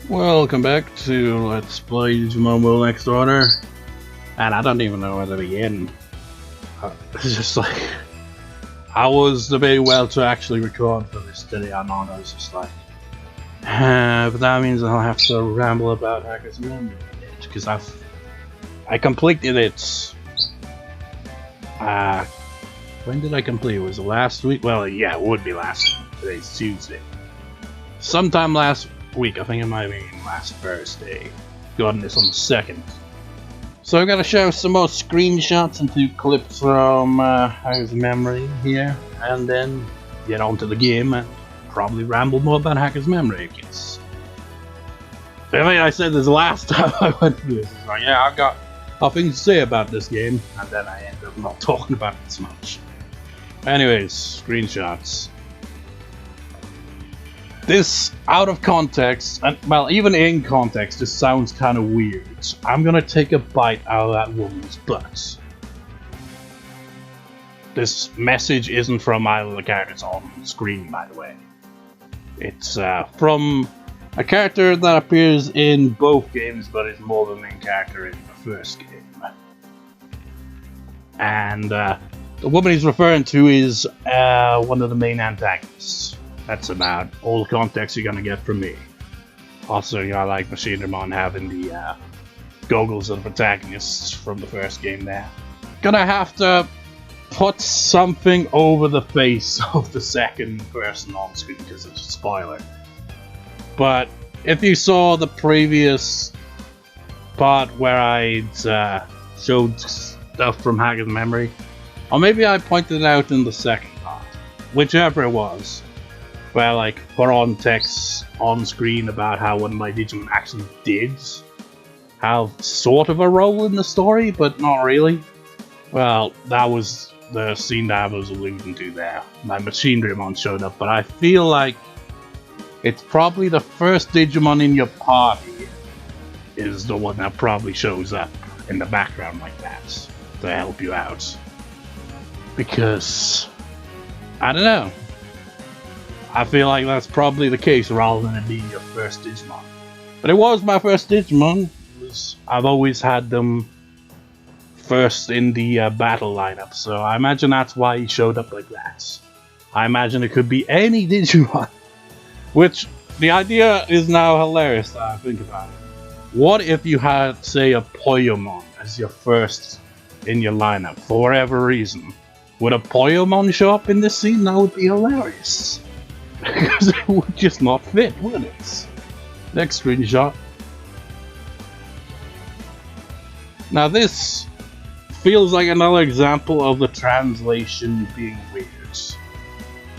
Welcome back to Let's Play Digimon World Next Order. And I don't even know where to begin. It's just like... I was debating whether to actually record for this today or not. I was just like... but that means I'll have to ramble about Hacker's Memory. Because I completed it... when did I complete it? Was it last week? Well, yeah, it would be last week. Today's Tuesday. Sometime last week, I think it might have been last Thursday. Gotten this on the 2nd. So I'm gonna show some more screenshots and 2 clips from Hacker's Memory here, and then get on to the game and probably ramble more about Hacker's Memory. Because I mean, I said this last time I went through this. It's like, yeah, I've got things to say about this game, and then I end up not talking about it as much. Anyways, screenshots. This, out of context, and well, even in context, this sounds kind of weird. I'm gonna take a bite out of that woman's butt. This message isn't from either of the characters on screen, by the way. It's from a character that appears in both games, but is more the main character in the first game. And the woman he's referring to is one of the main antagonists. That's about all the context you're gonna get from me. Also, you know, I like Digimon having the goggles of the protagonists from the first game there. Gonna have to put something over the face of the second person on screen because it's a spoiler. But if you saw the previous part where I'd showed stuff from Hacker's Memory, or maybe I pointed it out in the second part, whichever it was, where I like put on text on screen about how one of my Digimon actually did have sort of a role in the story, but not really. Well, that was the scene that I was alluding to there. My Machinedramon showed up, but I feel like it's probably the first Digimon in your party is the one that probably shows up in the background like that to help you out. Because, I don't know. I feel like that's probably the case rather than it being your first Digimon. But it was my first Digimon. I've always had them first in the battle lineup, so I imagine that's why he showed up like that. I imagine it could be any Digimon. Which, the idea is now hilarious that I think about it. What if you had, say, a Poyomon as your first in your lineup, for whatever reason? Would a Poyomon show up in this scene? That would be hilarious. Because it would just not fit, would it? Next screenshot. Now this feels like another example of the translation being weird.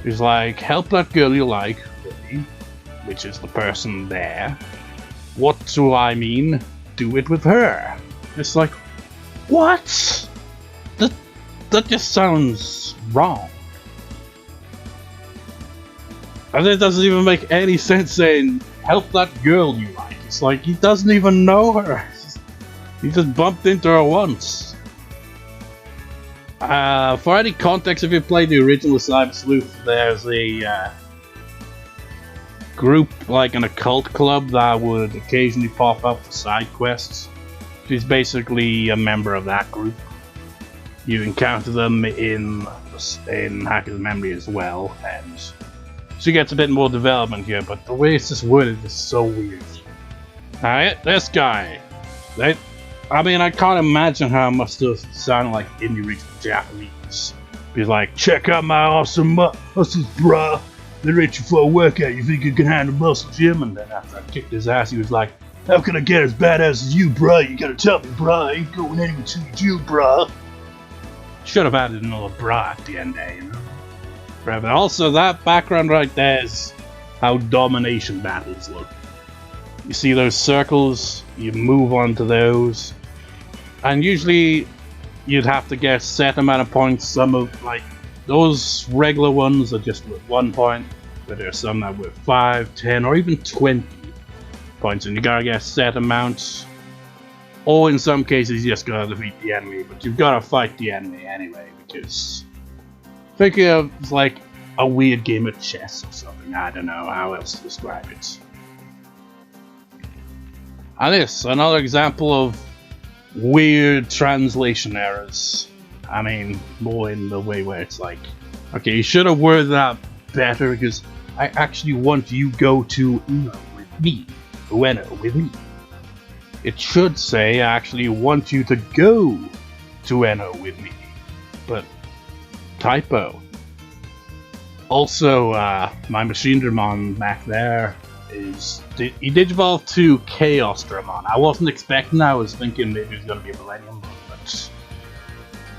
It's like, help that girl you like, really, which is the person there. What do I mean? Do it with her. It's like, what? That just sounds wrong. And it doesn't even make any sense saying, help that girl you like. It's like, he doesn't even know her. He just bumped into her once. For any context, if you played the original Sleuth, there's a group, like an occult club, that would occasionally pop up for side quests. She's basically a member of that group. You encounter them in Hacker's Memory as well, and she gets a bit more development here, but the way it's just worded is so weird. Alright, this guy. I mean, I can't imagine how it must have sounded like in the original Japanese. He's like, check out my awesome muscles, bruh. They're ready for a workout. You think you can handle muscle, Jim? And then after I kicked his ass, he was like, how can I get as badass as you, bruh? You gotta tell me, bruh. I ain't going anywhere till you, bruh. Should have added another bra at the end there, you know? But also, that background right there is how domination battles look. You see those circles, you move on to those, and usually you'd have to get a set amount of points. Some of, like, those regular ones are just with 1 point, but there are some that with 5, 10, or even 20 points, and you gotta get a set amount. Or in some cases, you just gotta defeat the enemy, but you've gotta fight the enemy anyway, because think of it like a weird game of chess or something. I don't know how else to describe it. And this, another example of weird translation errors. I mean, more in the way where it's like, okay, you should have worded that better because I actually want you go to Ueno with me. Ueno with me. It should say I actually want you to go to Ueno with me. But typo. Also, my Machine Dramon back there is he digivolved to Chaos Dramon. I wasn't expecting that. I was thinking maybe it was going to be a Millennium Mon, but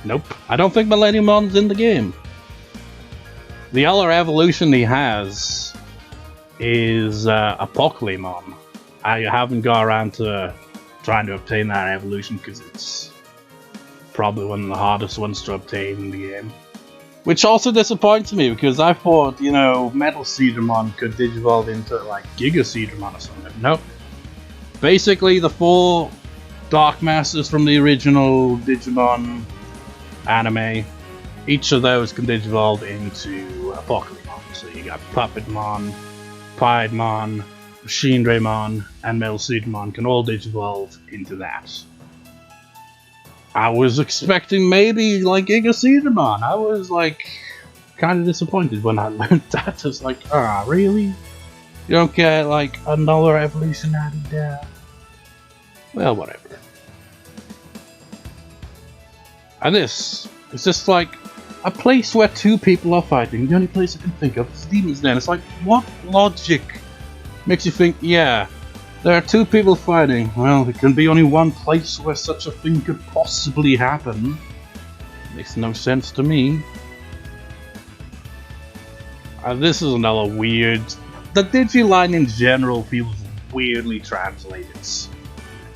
nope. I don't think Millennium Mon's in the game. The other evolution he has is Apocalypse. I haven't got around to trying to obtain that evolution because it's probably one of the hardest ones to obtain in the game. Which also disappoints me because I thought, you know, Metal Seedramon could digivolve into like Giga Seedramon or something. Nope. Basically, the 4 Dark Masters from the original Digimon anime, each of those can digivolve into Apocalypse. So you got Puppetmon, Piedmon, Machine Draymon, and Metal Seedramon can all digivolve into that. I was expecting maybe like Giga Seedramon. I was like kind of disappointed when I learned that. It's like, ah, really? You don't get like another evolution added there? Well, whatever. And this is just like a place where 2 people are fighting. The only place I can think of is Demon's Den. It's like, what logic makes you think, yeah, there are 2 people fighting? Well, there can be only one place where such a thing could possibly happen. Makes no sense to me. This is another weird... The Digiline in general feels weirdly translated.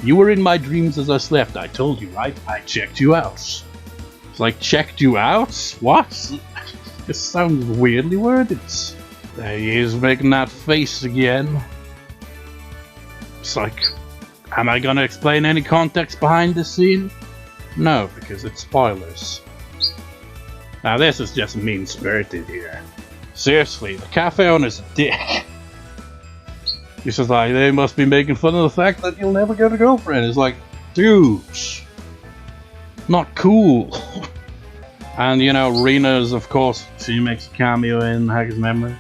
You were in my dreams as I slept. I told you, right? I checked you out. It's like, checked you out? What? This sounds weirdly worded. There he is making that face again. It's like, am I gonna explain any context behind this scene? No, because it's spoilers. Now this is just mean-spirited here. Seriously, the cafe owner's a dick. He's just like, they must be making fun of the fact that you'll never get a girlfriend. It's like, dude, not cool. And you know, Rena's, of course, she makes a cameo in Hackers Memory.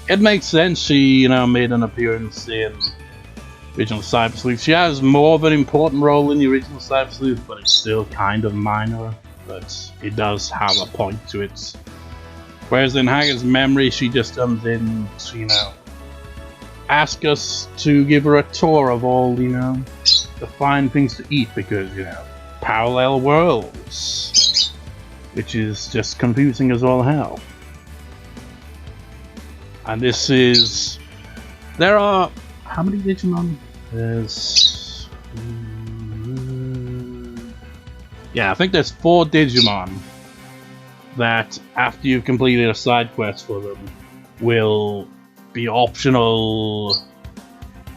It makes sense she, you know, made an appearance in original Cyber Sleuth. She has more of an important role in the original Cyber Sleuth, but it's still kind of minor. But it does have a point to it. Whereas in Haggard's Memory, she just comes in to, you know, ask us to give her a tour of all, you know, the fine things to eat because, you know, parallel worlds. Which is just confusing as all hell. And this is... There are... How many Digimon? There's... Yeah, I think there's 4 Digimon that, after you've completed a side quest for them, will be optional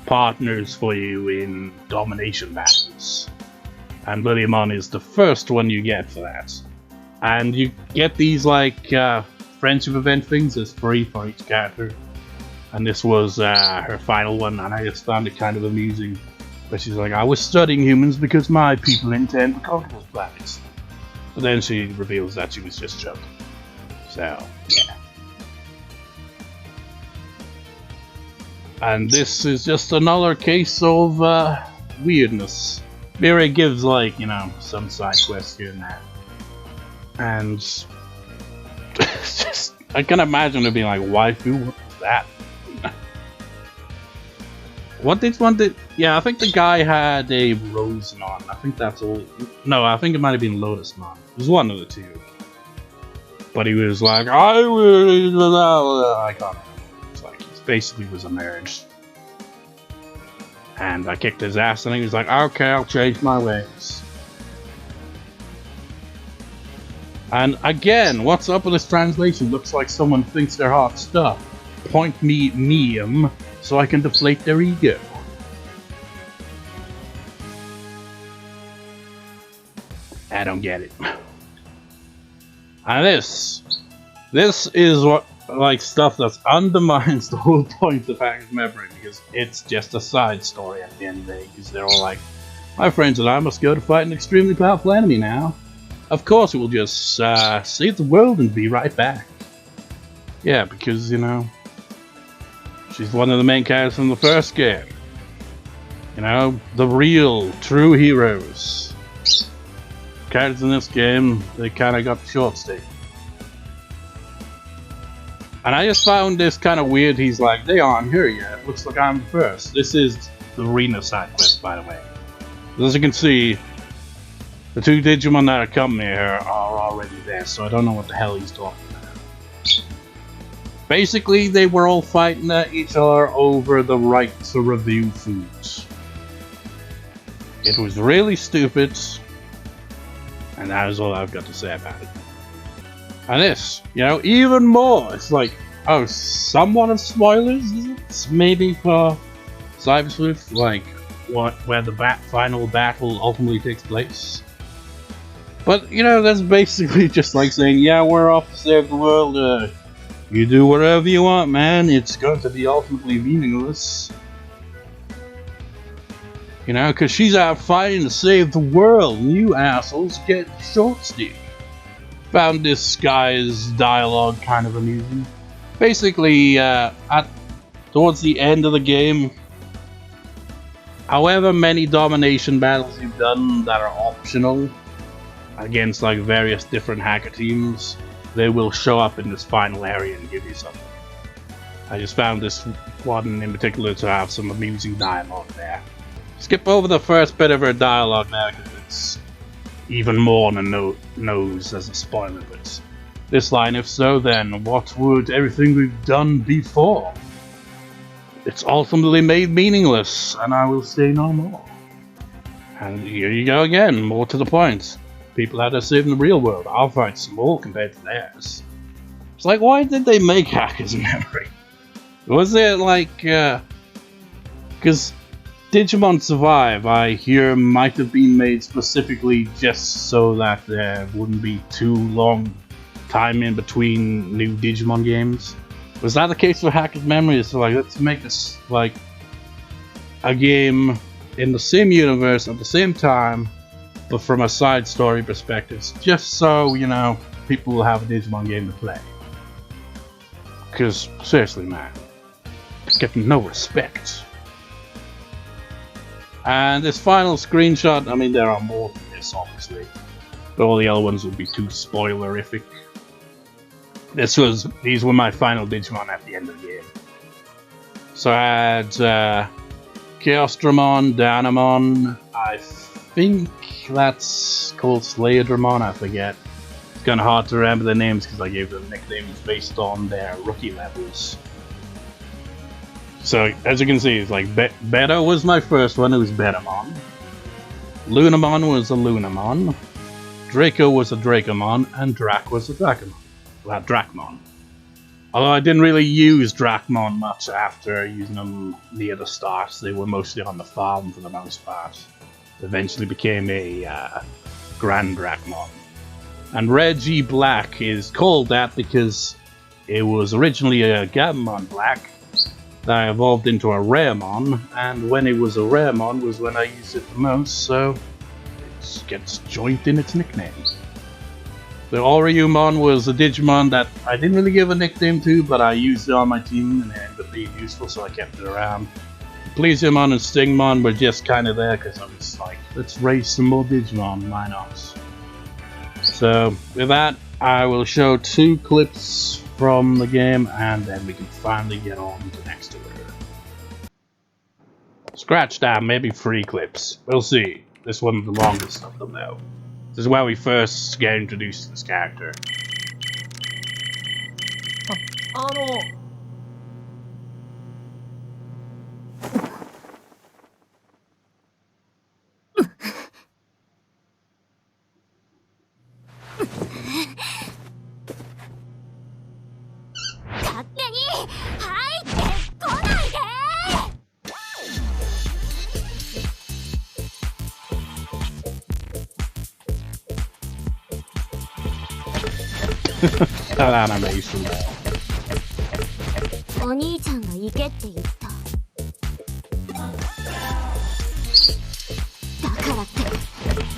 partners for you in domination battles. And Lilymon is the first one you get for that. And you get these, like, friendship event things as free for each character. And this was her final one, and I just found it kind of amusing. But she's like, I was studying humans because my people intend to conquer this planet. But then she reveals that she was just joking. So, yeah. And this is just another case of weirdness. Mira gives, like, you know, some side quests here and there. And it's just, I can imagine it being like, waifu, what was that? What did one did? Yeah, I think the guy had a Rosemon. I think that's all. No, I think it might have been Lotusmon. It was one of the 2. But he was like, I can't remember. It's like, he basically was a nerd. And I kicked his ass and he was like, okay, I'll change my ways. And again, what's up with this translation? Looks like someone thinks they're hot stuff. Point me meme so I can deflate their ego. I don't get it. And this is what like stuff that undermines the whole point of Hackers Memory, because it's just a side story at the end of the day. Because they're all like, my friends and I must go to fight an extremely powerful enemy now. Of course, we'll just save the world and be right back. Yeah, because, you know, she's one of the main characters from the first game. You know, the real, true heroes. Characters in this game, they kind of got the short stick. And I just found this kind of weird. He's like, they aren't here yet. Looks like I'm first. This is the arena side quest, by the way. As you can see, the two Digimon that accompany her are already there, so I don't know what the hell he's talking about. Basically, they were all fighting at each other over the right to review foods. It was really stupid, and that is all I've got to say about it. And this, you know, even more. It's like, oh, somewhat of spoilers, is it? Maybe for Cyber Sleuth, like where the final battle ultimately takes place. But you know, that's basically just like saying, yeah, we're off to save the world. You do whatever you want, man. It's going to be ultimately meaningless. You know, because she's out fighting to save the world, and you assholes get short stick. Found this guy's dialogue kind of amusing. Basically, towards the end of the game, however many domination battles you've done that are optional against like various different hacker teams, they will show up in this final area and give you something. I just found this one in particular to have some amusing dialogue there. Skip over the first bit of her dialogue now because it's even more on the nose as a spoiler. But this line, if so, then what would everything we've done be for? It's ultimately made meaningless, and I will say no more. And here you go again, more to the point. People out there saving the real world. Our fight's small compared to theirs. It's like, why did they make Hackers Memory? Was it like, because Digimon Survive, I hear, might have been made specifically just so that there wouldn't be too long time in between new Digimon games. Was that the case for Hackers Memory? So like, let's make this like a game in the same universe at the same time, but from a side story perspective, just so, you know, people will have a Digimon game to play. Because seriously, man, it's getting no respect. And this final screenshot, I mean, there are more than this, obviously, but all the other ones would be too spoilerific. These were my final Digimon at the end of the game. So I had Chaosdramon, Dynamon, I think that's called Slaydramon, I forget. It's kind of hard to remember their names because I gave them nicknames based on their rookie levels. So, as you can see, it's like Beta was my first one, it was Betamon. Lunamon was a Lunamon. Draco was a Dracomon, and Drac was a Dracomon. Well, Dracmon. Although I didn't really use Dracmon much after using them near the start, they were mostly on the farm for the most part. Eventually became a Grand Dracmon. And Reggie Black is called that because it was originally a Gabumon Black that evolved into a Raremon, and when it was a Raremon was when I used it the most, so it gets joint in its nickname. The Oriumon was a Digimon that I didn't really give a nickname to, but I used it on my team and it ended up being useful, so I kept it around. Pleasiumon and Stingmon were just kind of there because I was like, let's raise some more Digimon, why not? So with that, I will show 2 clips from the game and then we can finally get on to the next order. Scratch that, maybe 3 clips. We'll see. This one's the longest of them though. This is where we first get introduced to this character. That animation there. お兄ちゃんが行けって言った。だからって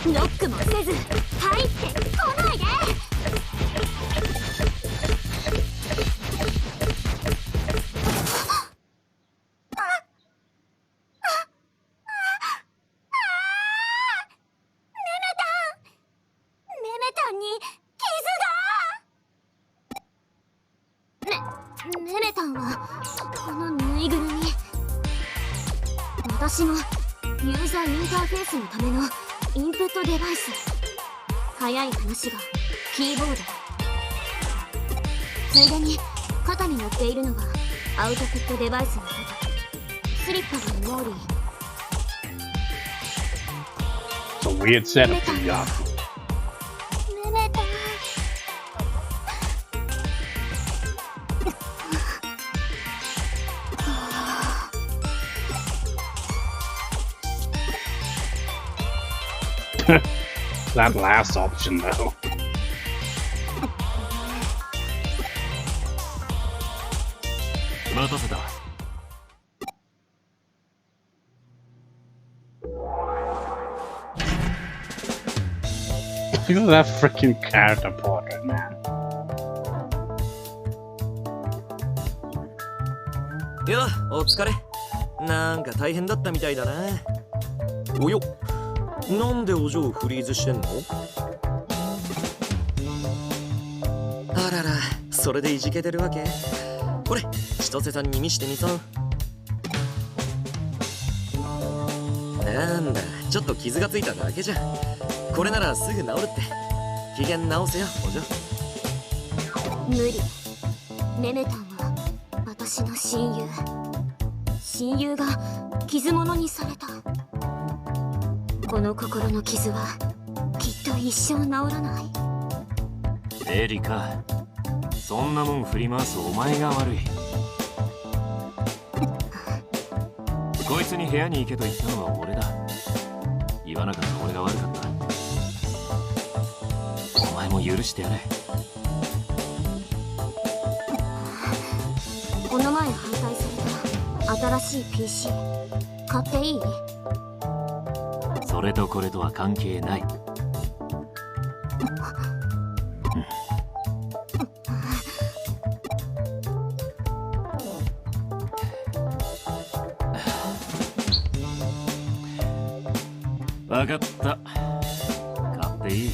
ノックもせず入ってこないで。メメタンに傷が。メメタンはこのぬいぐるみ。私のユーザーインターフェースのためのインプットデバイス。早い話がキーボード。ついでに肩に乗っているのがアウトプットデバイスのこと。スリッパがモーリー。It's a weird setup for you. メメタン。That last option, though. Look at that freaking character portrait, man. いや、お疲れ。なんか大変だったみたいだな。およ、なんでお嬢フリーズしてんの？あらら、それでいじけてるわけ？これ、千歳さんに見してみそう。なんだ、ちょっと傷がついただけじゃ。これならすぐ治るって。機嫌直せよ、お嬢。無理。メメタンは私の親友。親友が傷物にされた。この心の傷はきっと一生治らない。エリカ、そんなもん振り回すお前が悪い。こいつに部屋に行けと言ったのは俺だ。言わなかった俺が悪かった。お前も許してやれ。この前販売された新しい PC 買っていい？それとこれとは関係ない。わかった。買っていい。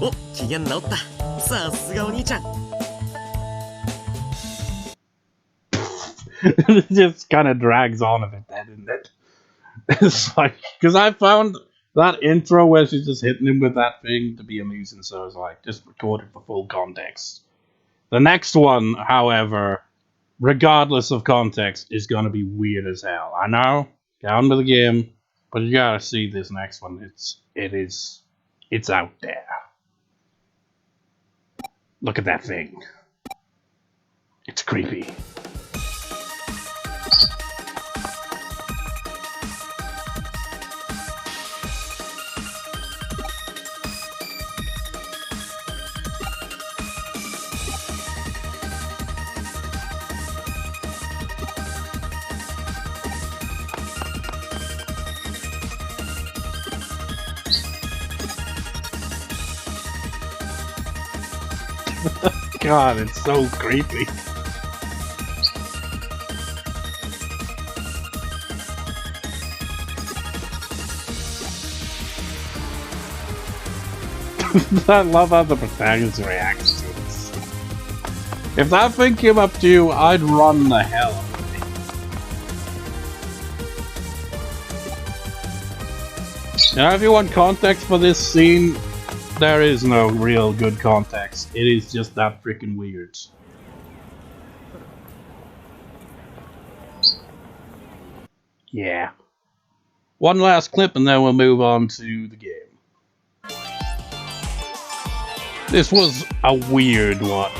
お、機嫌直った。さすがお兄ちゃん。It just kind of drags on a bit, doesn't it? It's like, because I found that intro where she's just hitting him with that thing to be amusing, so I was like, just record it for full context. The next one, however, regardless of context, is going to be weird as hell. I know, get on with the game, but you gotta see this next one. It's out there. Look at that thing. It's creepy. God, it's so creepy. I love how the protagonist reacts to this. If that thing came up to you, I'd run the hell out of it. Now, if you want context for this scene, there is no real good context. It is just that freaking weird. Yeah. One last clip and then we'll move on to the game. This was a weird one.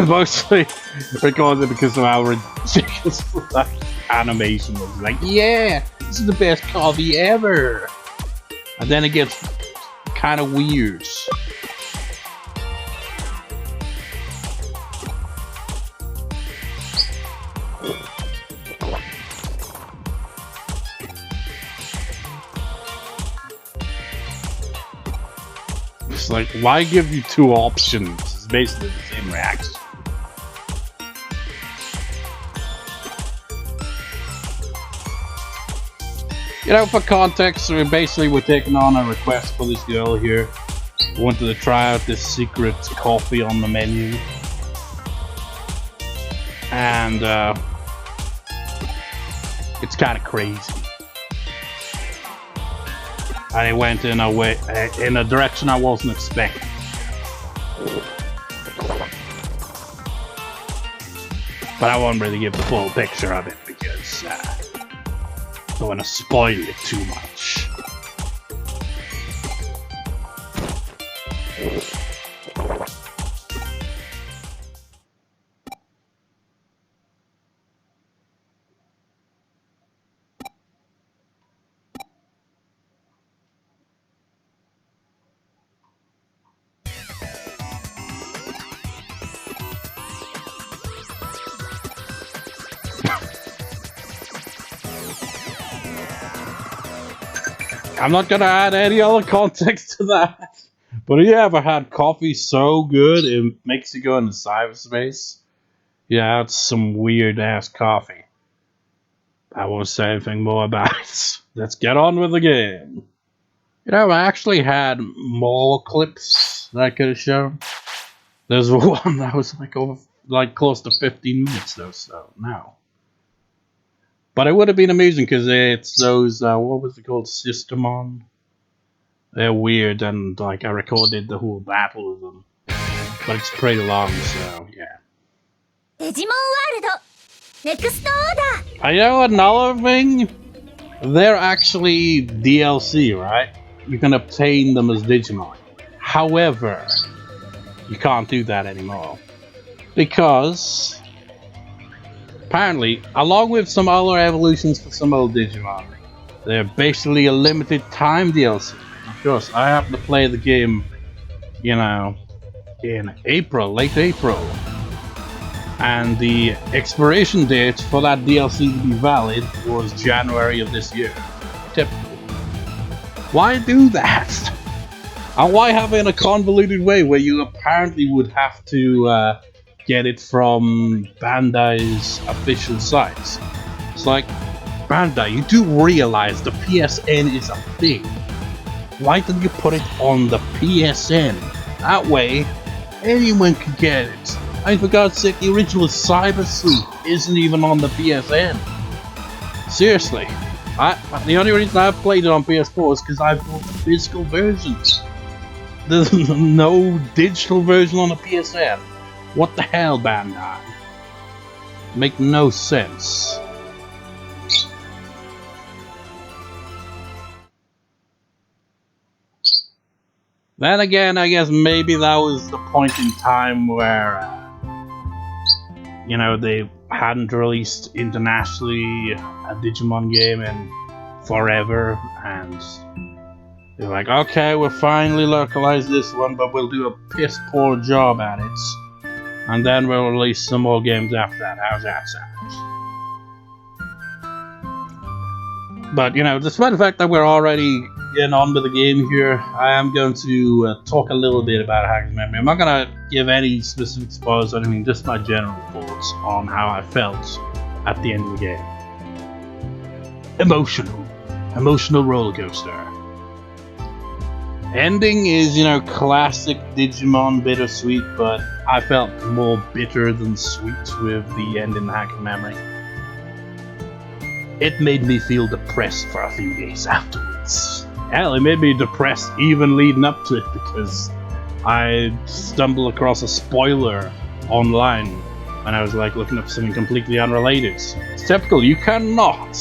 Mostly because of how ridiculous that animation was. Like, yeah, this is the best coffee ever. And then it gets kind of weird. It's like, why give you two options? It's basically the same reaction. You know, for context, we're taking on a request for this girl here. We wanted to try out this secret coffee on the menu. And, it's kind of crazy. And it went in a direction I wasn't expecting. But I won't really give the full picture of it because I don't want to spoil it too much. I'm not gonna add any other context to that. But have you ever had coffee so good it makes you go into cyberspace? Yeah, it's some weird ass coffee. I won't say anything more about it. Let's get on with the game. You know, I actually had more clips that I could have shown. There's one that was like close to 15 minutes though, so no. But it would have been amazing because it's those, what was it called, Systemon? They're weird and like I recorded the whole battle with them. But it's pretty long, so yeah. Digimon World Next Order. I know another thing? They're actually DLC, right? You can obtain them as Digimon. However, you can't do that anymore. Because apparently, along with some other evolutions for some old Digimon, they're basically a limited time DLC. Of course, I happen to play the game, you know, in April, late April. And the expiration date for that DLC to be valid was January of this year. Typical. Why do that? And why have it in a convoluted way where you apparently would have to get it from Bandai's official sites? It's like, Bandai, you do realize the PSN is a thing. Why didn't you put it on the PSN? That way, anyone can get it. I mean, for God's sake, the original Cyber Sleuth isn't even on the PSN. Seriously. The only reason I've played it on PS4 is because I bought the physical version. There's no digital version on the PSN. What the hell, Bandai? Make no sense. Then again, I guess maybe that was the point in time where, you know, they hadn't released internationally a Digimon game in forever, and they're like, okay, we'll finally localize this one, but we'll do a piss poor job at it, and then we'll release some more games after that. How's that sound? But, you know, despite the fact that we're already getting on with the game here, I am going to talk a little bit about Hackers Memory. I'm not going to give any specific spoilers or anything, just my general thoughts on how I felt at the end of the game. Emotional roller coaster. Ending is, you know, classic Digimon bittersweet, but I felt more bitter than sweet with the end in Hackers Memory. It made me feel depressed for a few days afterwards. Hell, it made me depressed even leading up to it because I stumbled across a spoiler online when I was like looking up something completely unrelated. It's typical, you cannot.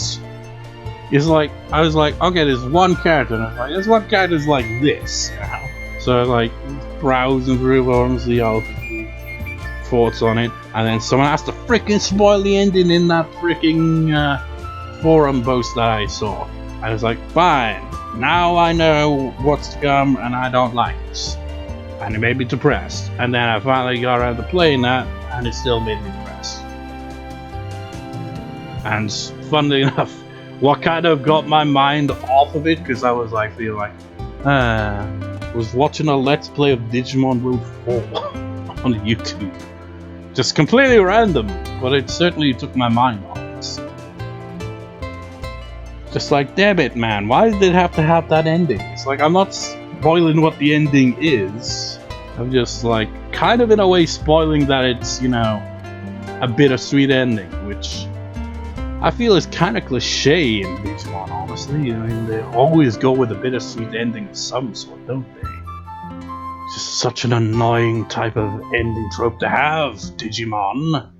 It's like, I was like, okay, there's one character, and I was like, there's one character's like this, you know? So I was like, browsing through forums, see all thoughts on it, and then someone has to freaking spoil the ending in that freaking forum post that I saw. I was like, fine. now I know what's to come and I don't like it. And it made me depressed. And then I finally got around to playing that and it still made me depressed. And funnily enough, what kind of got my mind off of it, because I was like feeling like, was watching a Let's Play of Digimon World 4 on YouTube. Just completely random, but it certainly took my mind off it. Just like, damn it, man, why did it have to have that ending? It's like, I'm not spoiling what the ending is. I'm just like, kind of in a way spoiling that it's, you know, a bittersweet ending, which I feel is kind of cliche in Digimon, honestly. I mean, they always go with a bittersweet ending of some sort, don't they? Just such an annoying type of ending trope to have, Digimon.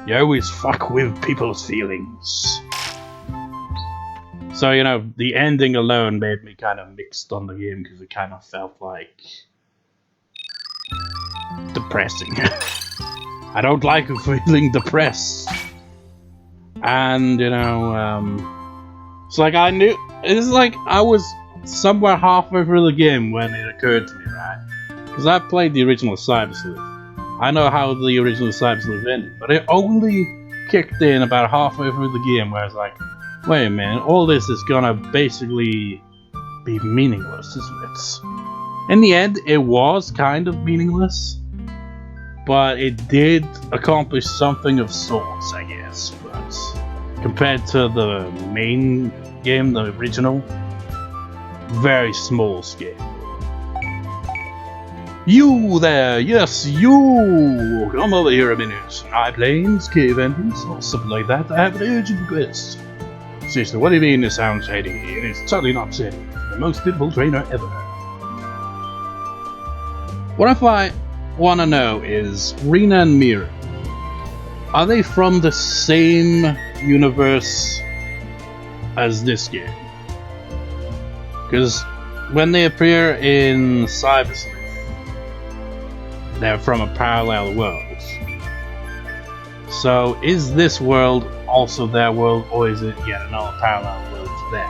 You always fuck with people's feelings. So, you know, the ending alone made me kind of mixed on the game because it kind of felt like depressing. I don't like feeling depressed. And, you know, it's like I knew, it's like I was somewhere halfway through the game when it occurred to me, right? Because I played the original Cyber Sleuth. I know how the original Cyber Sleuth ended, but it only kicked in about halfway through the game where I was like, wait a minute, all this is gonna basically be meaningless, isn't it? In the end, it was kind of meaningless, but it did accomplish something of sorts, I guess. But compared to the main game, the original, very small scale. You there, yes, you! Come over here a minute. Night planes, cave entrance, or something like that. I have an urgent request. Seriously, what do you mean it sounds shady? It is totally not shady. The most beautiful trainer ever. What if I want to know is, Rina and Mira, are they from the same universe as this game? Because when they appear in Cyber Sleuth, they're from a parallel world. So is this world also their world, or is it yet another parallel world to them?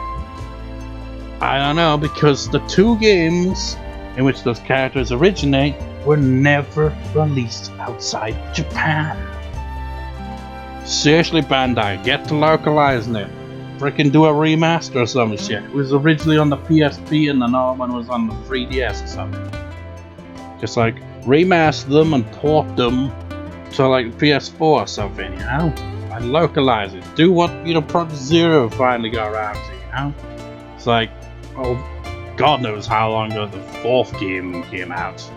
I don't know, because the two games in which those characters originate were never released outside Japan. Seriously, Bandai, get to localizing it. Frickin' do a remaster or some shit. It was originally on the PSP and another one was on the 3DS or something. Just like, remaster them and port them to like PS4 or something, you know? And localize it. Do what, you know, Project Zero finally got around to, you know? It's like, oh, God knows how long ago the fourth game came out.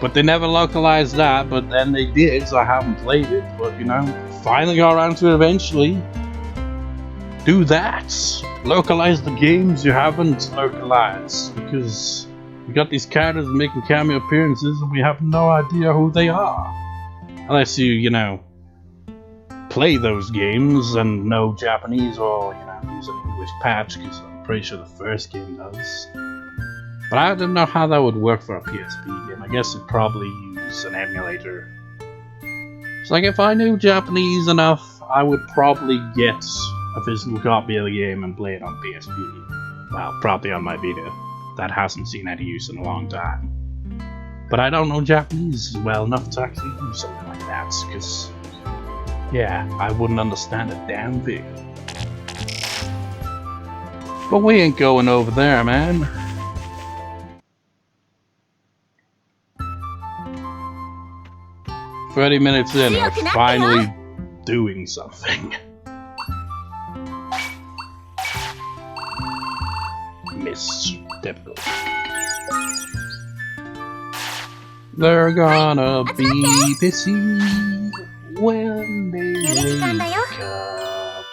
But they never localized that, but then they did, so I haven't played it. But, you know, finally got around to it eventually. Do that! Localize the games you haven't localized, because we got these characters making cameo appearances and we have no idea who they are. Unless you, you know, play those games and know Japanese or, you know, use an English patch, because I'm pretty sure the first game does. But I don't know how that would work for a PSP game. I guess it'd probably use an emulator. It's like, if I knew Japanese enough, I would probably get a physical copy of the game and play it on PSP. Well, probably on my Vita. That hasn't seen any use in a long time. But I don't know Japanese well enough to actually do something like that, because, yeah, I wouldn't understand a damn thing. But we ain't going over there, man. "30 minutes in, we're finally doing something." Miss typical. They're gonna be pissy when they wake up.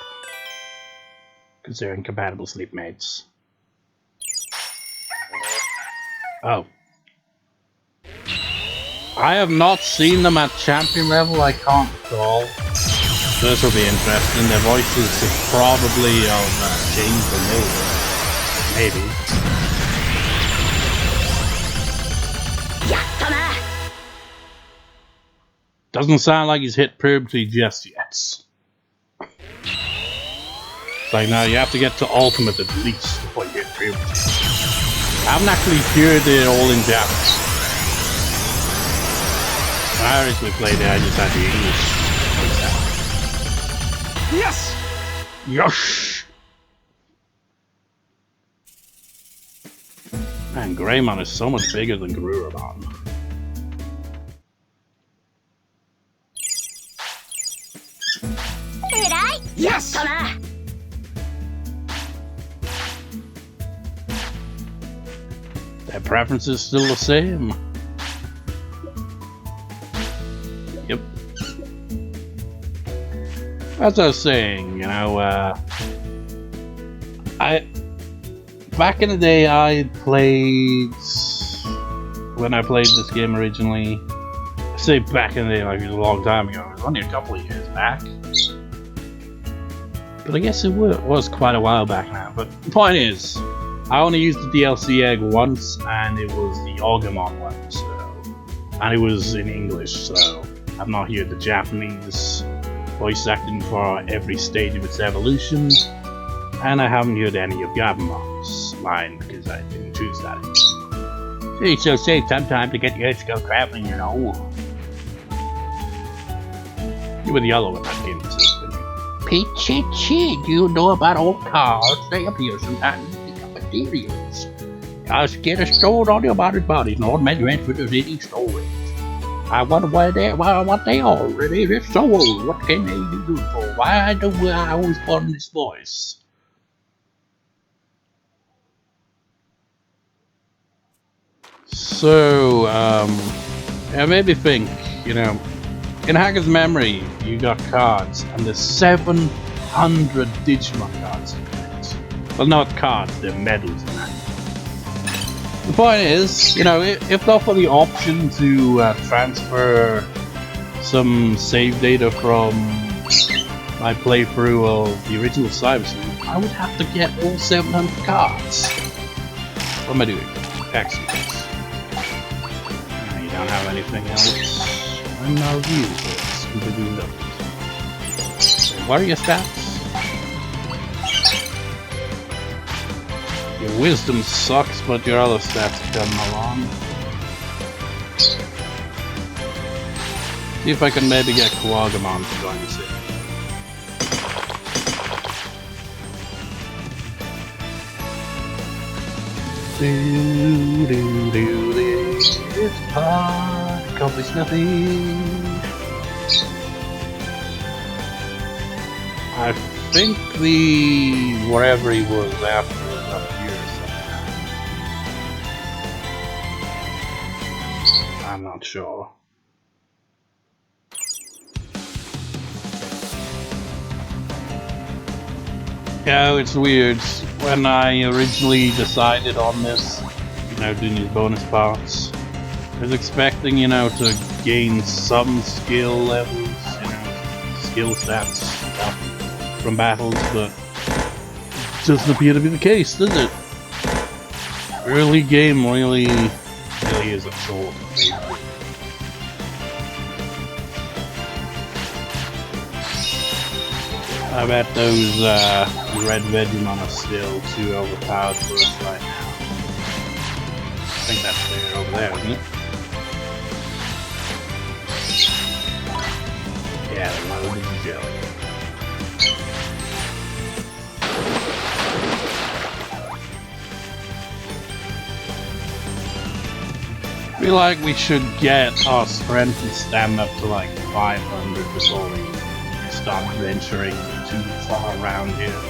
Because they're incompatible sleepmates. Oh. I have not seen them at champion level, I can't recall. This will be interesting. Their voices are probably changed a little bit. Maybe. Doesn't sound like he's hit puberty just yet. It's like, no, you have to get to ultimate at least before you get through. I haven't actually heard it all in Japanese. When I originally played it, I just had the English. Yes! Yosh! Man, Greymon is so much bigger than Kuwagamon. Yes! Their preferences still the same. Yep. As I was saying, you know, back in the day I played, when I played this game originally, I say back in the day like it was a long time ago, it was only a couple of years back. But I guess it was quite a while back now. But the point is, I only used the DLC egg once, and it was the Kuwagamon one, so, and it was in English, so I've not heard the Japanese voice acting for every stage of its evolution, and I haven't heard any of Gabumon's line because I didn't choose that. It's so safe sometimes to get your head to go traveling, you know. You were the other one that came to this. Peachy Chig, you know about old cars, they appear sometimes in the cafeterias. Just get a store on your bodies, and old men rent with those eating stories. I wonder what they are, really. They're so old, what can they do good for? Why do I always put on this voice? So, it made me think, you know, in Hacker's Memory, you got cards, and there's 700 Digimon cards in it. Well, not cards, they're medals in that. The point is, you know, if not for the option to transfer some save data from my playthrough of the original Cyber Sleuth, I would have to get all 700 cards. What am I doing? Excellent. You don't have anything else. I'm now review, so it's completely irrelevant. What are your stats? Your wisdom sucks, but your other stats are coming along. See if I can maybe get Kuwagamon to join us in. This part accomplished nothing. I think the wherever he was after is up here somewhere. I'm not sure. Yeah, it's weird. When I originally decided on this, you know, doing these bonus parts, I was expecting, you know, to gain some skill levels, you know, skill stats stuff from battles, but it doesn't appear to be the case, does it? Early game really is a short. I bet those red Vegemon are still too overpowered for us right now. I think that's there over there, isn't it? Yeah, they're loaded with jelly. I feel like we should get our strength and stamina up to like 500 before we start venturing too far around here.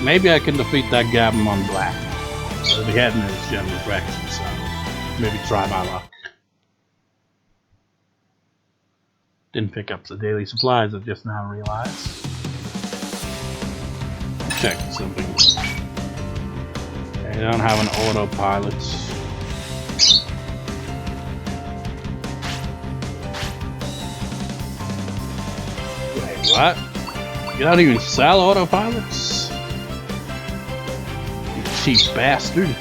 Maybe I can defeat that Gabumon Black. We'll be heading in this general direction, so maybe try my luck. Didn't pick up the daily supplies, I've just now realized. Check something. They don't have an autopilot. Wait, what? You don't even sell autopilots? You cheap bastard.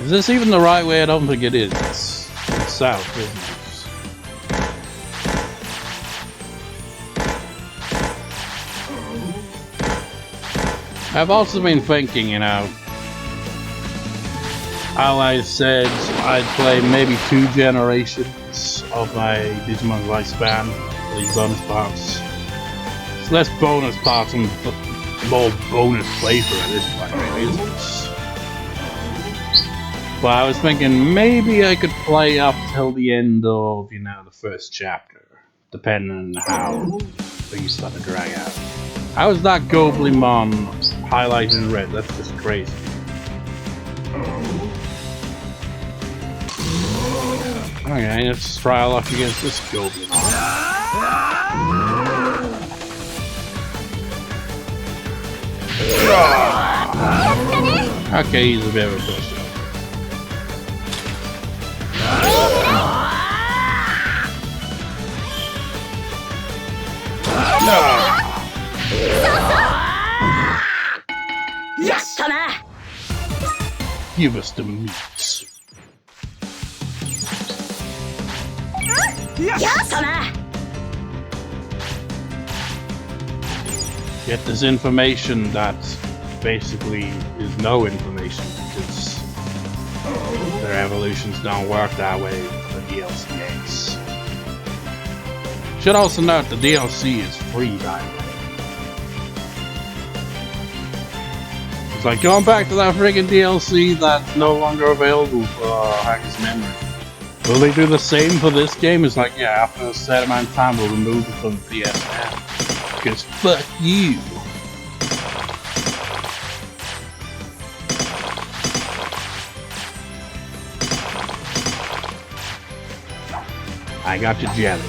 Is this even the right way? I don't think it is. It's south, isn't it? I've also been thinking, you know, how I said I'd play maybe 2 generations of my Digimon lifespan for these bonus parts. It's less bonus parts and more bonus playthrough at this point, really, isn't it? But I was thinking maybe I could play up till the end of, you know, the first chapter, depending on how things start to drag out. How is that Goblin-mon highlighted in red? That's just crazy. Okay, let's try our luck against this Goblin. Okay, he's a bit of a pusher. Give us the meat. Get this information that basically is no information because their evolutions don't work that way for the DLC games. Should also note the DLC is free, by the way. It's like going back to that friggin' DLC that's no longer available for Hackers Memory. Will they do the same for this game? It's like, yeah, after a certain amount of time we'll remove it from the PSN. Because fuck you! I got your jelly.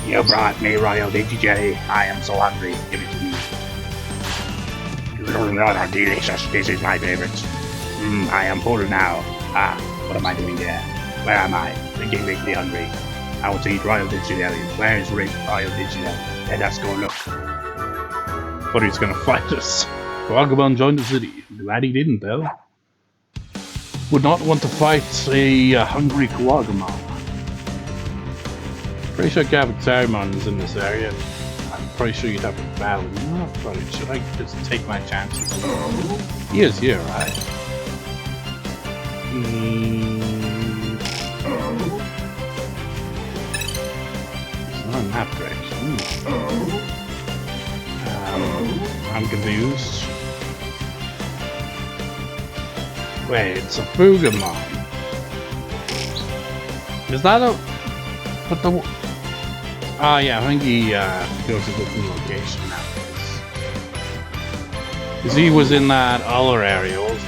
You brought me royal digi-jelly. I am so hungry. Give it to me. Delicious. This is my favorite. I am full now. Ah, what am I doing here? Where am I? Thinking makes me hungry. I want to eat royal digi-jelly. Where is royal digi-jelly? Let us go look. Thought he was gonna fight us. Kuwagamon joined the city. Glad he didn't, though. Would not want to fight a hungry Kuwagamon. Pretty sure Kuwagamon is in this area. I'm pretty sure you'd have a battle. No, probably. Should I just take my chances? He is here, right? It's not in that direction. I'm confused. Wait, it's a Kuwagamon. Is that a... But the... Oh yeah, I think he goes to a different location now. Because he was in that other area, wasn't he?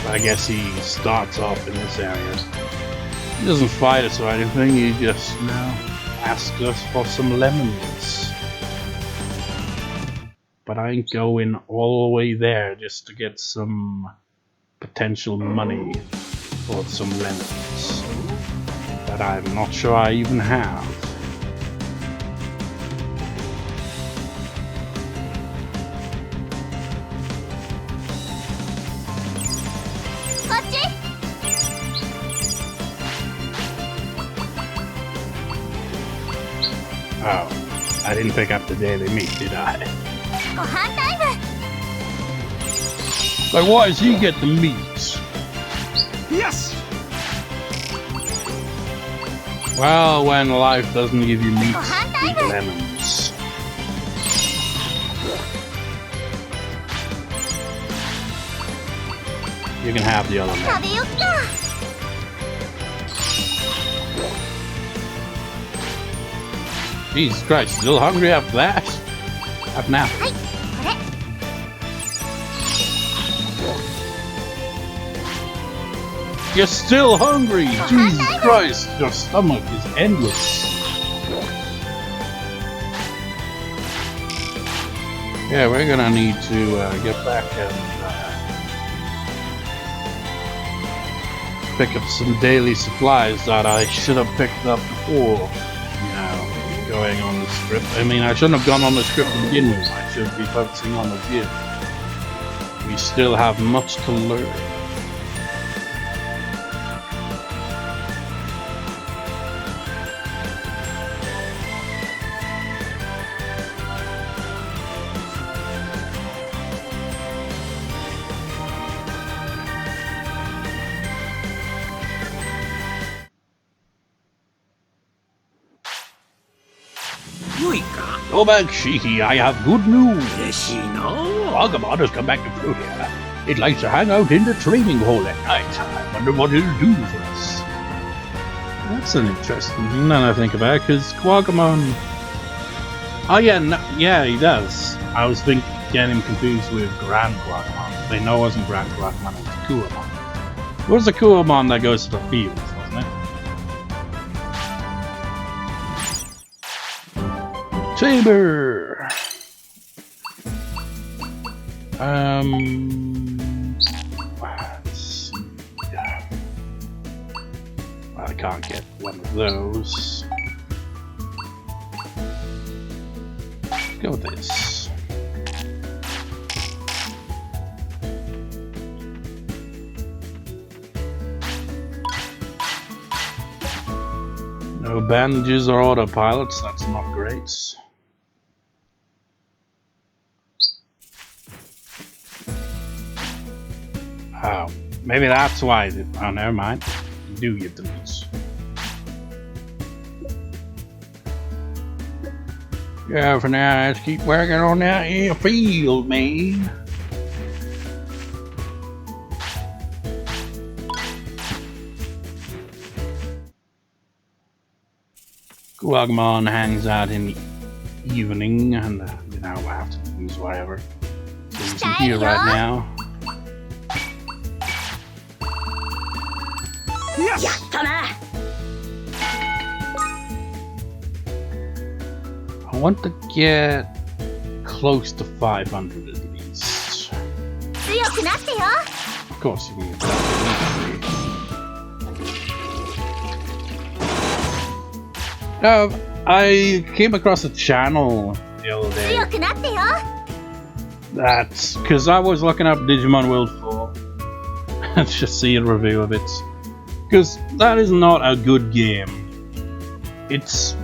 But I guess he starts off in this area. He doesn't fight us or anything, he just, you know, asks us for some lemons. But I ain't going all the way there just to get some potential money for some lemons that I'm not sure I even have. Oh, I didn't pick up the daily meat, did I? Like, why does he get the meat? Yes! Well, when life doesn't give you meat, eat lemons. You can have the other lemon. Jesus Christ, still hungry after that? Up now. You're still hungry! Jesus Christ, your stomach is endless. Yeah, we're gonna need to get back and pick up some daily supplies that I should have picked up before going on the script. I mean, I shouldn't have gone on the script to begin with. I should be focusing on the gym. We still have much to learn. Go back, Shiki. I have good news. Kuwagamon has come back to Floria. It likes to hang out in the training hall at night. I wonder what it'll do for us. That's an interesting thing now I think about it, because Kuwagamon... Oh yeah, no, yeah, he does. I was getting him confused with Grand Kuwagamon. They know it wasn't Grand Kuwagamon, it was Kuwagamon. It was the Kuwagamon that goes to the fields, wasn't it? Chamber. Let's see. I can't get one of those. Go with this. No bandages or autopilots, that's not great. Oh, maybe that's why. Oh, never mind. You do get the meats. Yeah, for now, let's keep working on that here field, man. Kuwagamon hangs out in the evening, and you know, we'll have to use whatever. So he's here right now. I want to get close to 500 at least. Of course you need that. I came across a channel the other day. That's because I was looking up Digimon World 4 and just see a review of it. Because that is not a good game. It's...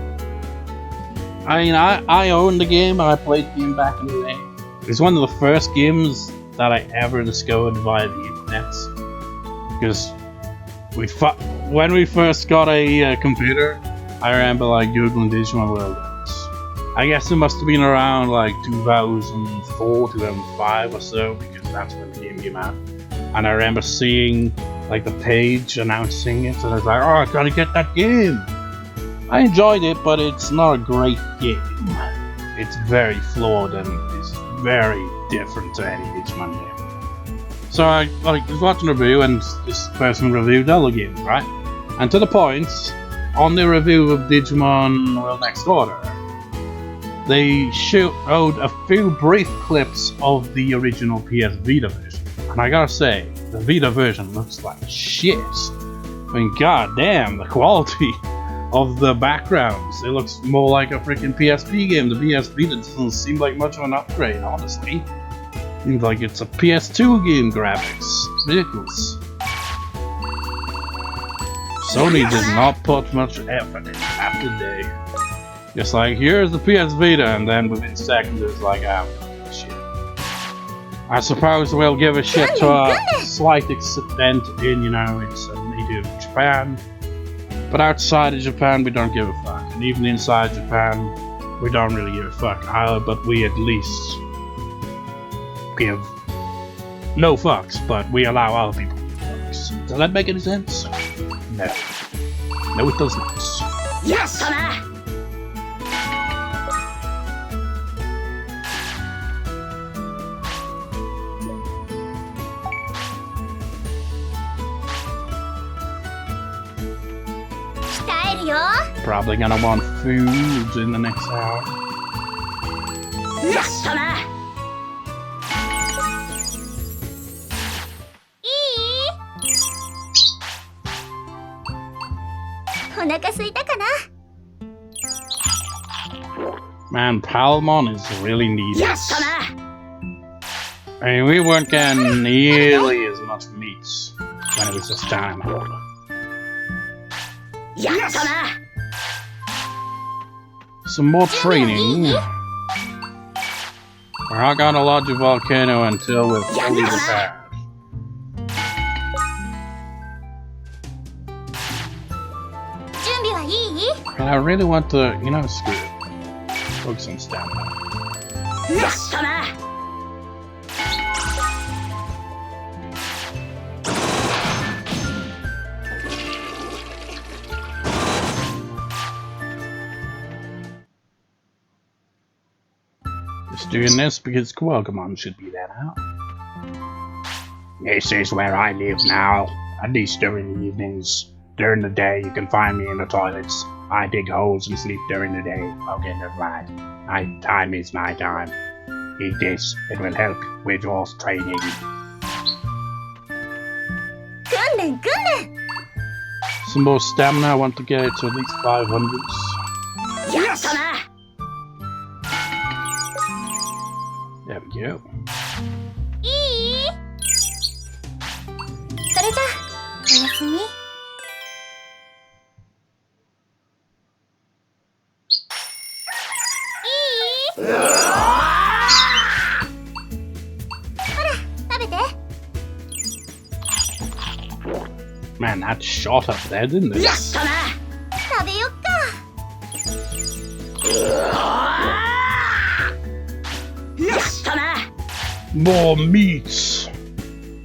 I mean, I own the game, I played the game back in the day. It's one of the first games that I ever discovered via the internet. Because when we first got a computer, I remember like googling Digimon World. I guess it must have been around like 2004, 2005 or so, because that's when the game came out. And I remember seeing like the page announcing it, and I was like, oh, I gotta get that game. I enjoyed it, but it's not a great game. It's very flawed and it's very different to any Digimon game. So I was watching a review, and this person reviewed other games, right? And to the point, on the review of Digimon World Next Order, they showed a few brief clips of the original PS Vita version. And I gotta say, the Vita version looks like shit. I mean, goddamn, the quality of the backgrounds. It looks more like a freaking PSP game. The PS Vita doesn't seem like much of an upgrade, honestly. Seems like it's a PS2 game graphics. Ridiculous. Sony did not put much effort in after day. Just like, here's the PS Vita, and then within seconds it's like, ah, shit. I suppose we'll give a shit to a slight extent in, you know, it's a native Japan. But outside of Japan, we don't give a fuck. And even inside Japan, we don't really give a fuck either, but we at least give no fucks, but we allow other people to give fucks. Does that make any sense? No. No, it does not. Yes! Probably gonna want food in the next hour. Yes! Man, Palmon is really needed. やったな I mean, we weren't getting nearly as much meat when it was just time hold. やったな Some more training. We're not gonna lodge a volcano until we're fully prepared. 準備はいい And I really want to, you know, screw it. Focus on stamina. やったな Just doing this because Kuwagamon should be there now. This is where I live now, at least during the evenings. During the day, you can find me in the toilets. I dig holes and sleep during the day. Okay, never mind. Night time is my time. Eat this, it will help with your training. 訓練訓練 Some more stamina, I want to get it to at least 500s. やったな There we go. いいそれじゃおやすみ Man, that shot up there, didn't it? やったな食べよっか やったな More meat!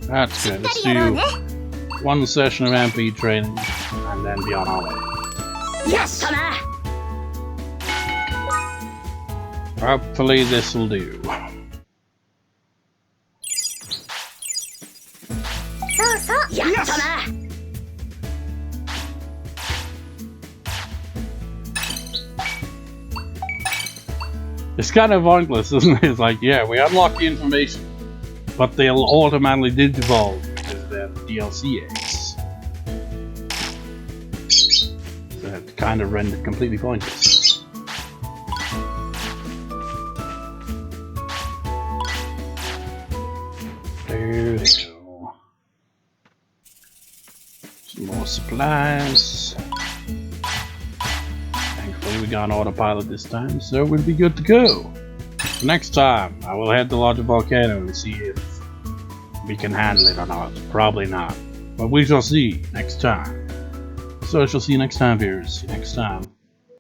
That's good. Let's do one session of MP training and then be on our way. やったな Hopefully this will do. そうそうやったな It's kind of pointless, isn't it? It's like, yeah, we unlock the information, but they'll automatically digivolve because they're DLC eggs. So it kind of rendered completely pointless. There they go. Some more supplies. Thankfully we got an autopilot this time, so we'll be good to go. Next time, I will head to Lodge Volcano and see if we can handle it or not. Probably not. But we shall see next time. So I shall see you next time, viewers. See you next time.